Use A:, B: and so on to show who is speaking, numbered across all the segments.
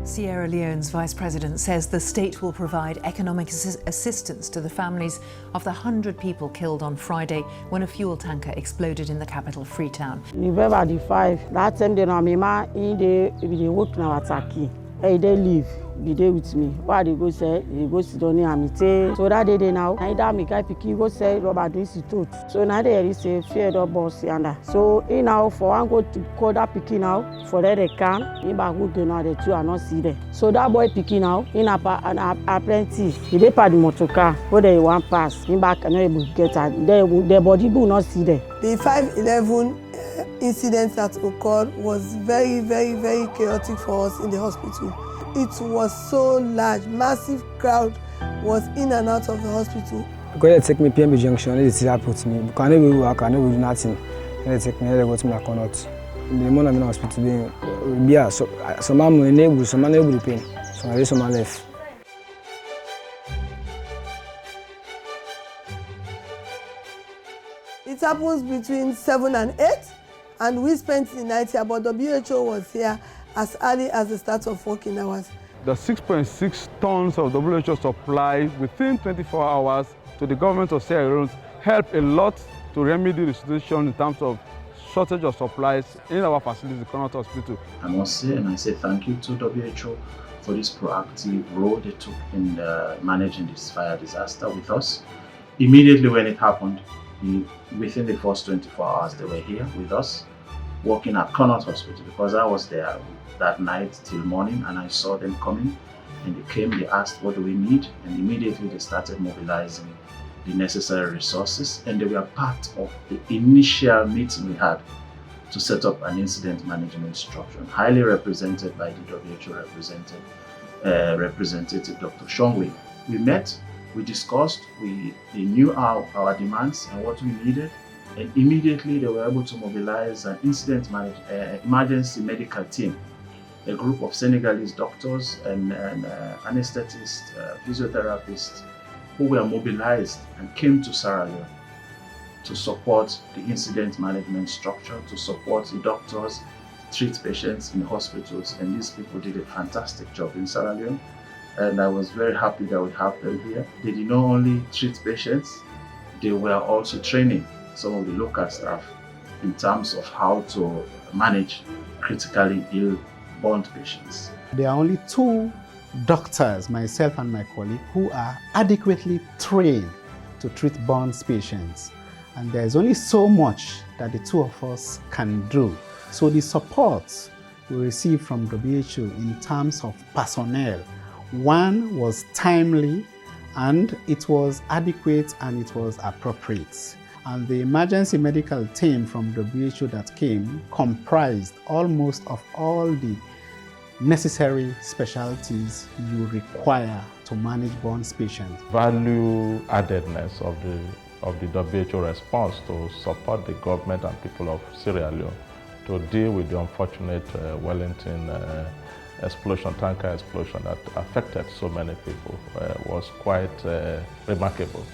A: Sierra Leone's Vice President says the state will provide economic assistance to the families of the 100 people killed on Friday when a fuel tanker exploded in the capital, Freetown.
B: November the 5, that time they know me ma in the work now attacking. Hey, they leave. Be there with me. Why they go say, they go sit down and me say. So that day now, either me guy picky go say Robert Institute. So now there is a fear of boss yonder. So in now for one go to call that picky now for that they can. In back good now the two are not see there. So that boy picky now in an apprentice. He dey part the motor car. Where they want pass. In back and able to get at. Their body will not see there.
C: The 5/11 incident that occurred was very, very, very chaotic for us in the hospital. It was so large, massive crowd was in and out of the hospital.
D: Because they take me PMB junction, they see that put me. Because I never work, I never do nothing. They take me, they go to me like not. The moment I'm in the hospital, yeah, so some man unable, some man able to pay. So I some man left.
C: It happens between 7 and 8, and we spent the night here, but WHO was here as early as the start of working hours.
E: The 6.6 tons of WHO supply within 24 hours to the government of Sierra Leone helped a lot to remedy the situation in terms of shortage of supplies in our facilities, the Connaught Hospital.
F: I must say, and I say thank you to WHO for this proactive role they took in managing this fire disaster with us. Immediately when it happened, within the first 24 hours, they were here with us, working at Connaught Hospital, because I was there that night till morning and I saw them coming, and they came, they asked what do we need, and immediately they started mobilizing the necessary resources, and they were part of the initial meeting we had to set up an incident management structure, highly represented by the WHO representative Dr. Shongwe. We met, we discussed, they knew our demands and what we needed, and immediately they were able to mobilize an emergency medical team, a group of Senegalese doctors and anesthetists, physiotherapists who were mobilized and came to Sierra Leone to support the incident management structure, to support the doctors, treat patients in hospitals, and these people did a fantastic job in Sierra Leone. And I was very happy that we have them here. They did not only treat patients, they were also training some of the local staff in terms of how to manage critically ill burn patients.
G: There are only 2 doctors, myself and my colleague, who are adequately trained to treat burn patients. And there's only so much that the 2 of us can do. So the support we received from WHO in terms of personnel, one was timely and it was adequate and it was appropriate. And the emergency medical team from WHO that came comprised almost of all the necessary specialties you require to manage burn patients.
H: Value addedness of the WHO response to support the government and people of Sierra Leone to deal with the unfortunate Wellington tanker explosion that affected so many people was quite remarkable.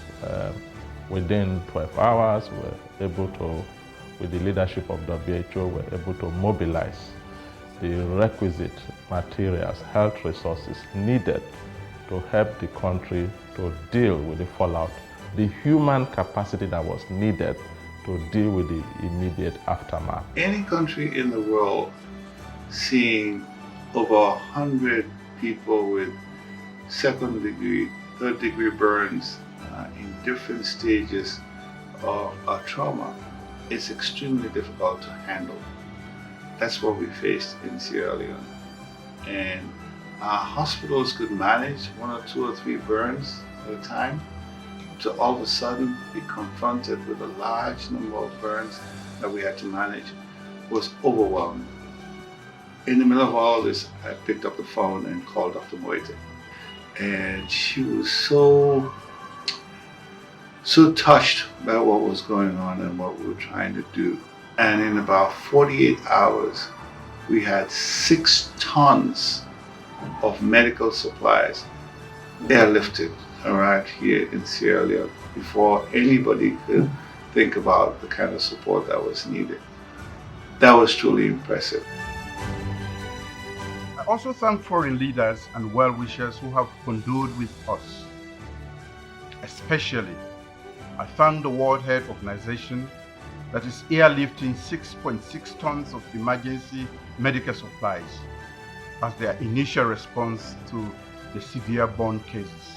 H: Within 12 hours, we were able to, with the leadership of WHO, we were able to mobilize the requisite materials, health resources needed to help the country to deal with the fallout, the human capacity that was needed to deal with the immediate aftermath.
I: Any country in the world seeing over 100 people with 2nd degree, 3rd degree burns in different stages of trauma, it's extremely difficult to handle. That's what we faced in Sierra Leone. And our hospitals could manage 1 or 2 or 3 burns at a time, to all of a sudden be confronted with a large number of burns that we had to manage was overwhelming. In the middle of all of this, I picked up the phone and called Dr. Moite. And she was so touched by what was going on and what we were trying to do. And in about 48 hours, we had 6 tons of medical supplies airlifted right here in Sierra Leone before anybody could think about the kind of support that was needed. That was truly impressive.
J: also thank foreign leaders and well-wishers who have condoled with us. Especially, I thank the World Health Organization that is airlifting 6.6 tons of emergency medical supplies as their initial response to the severe burn cases.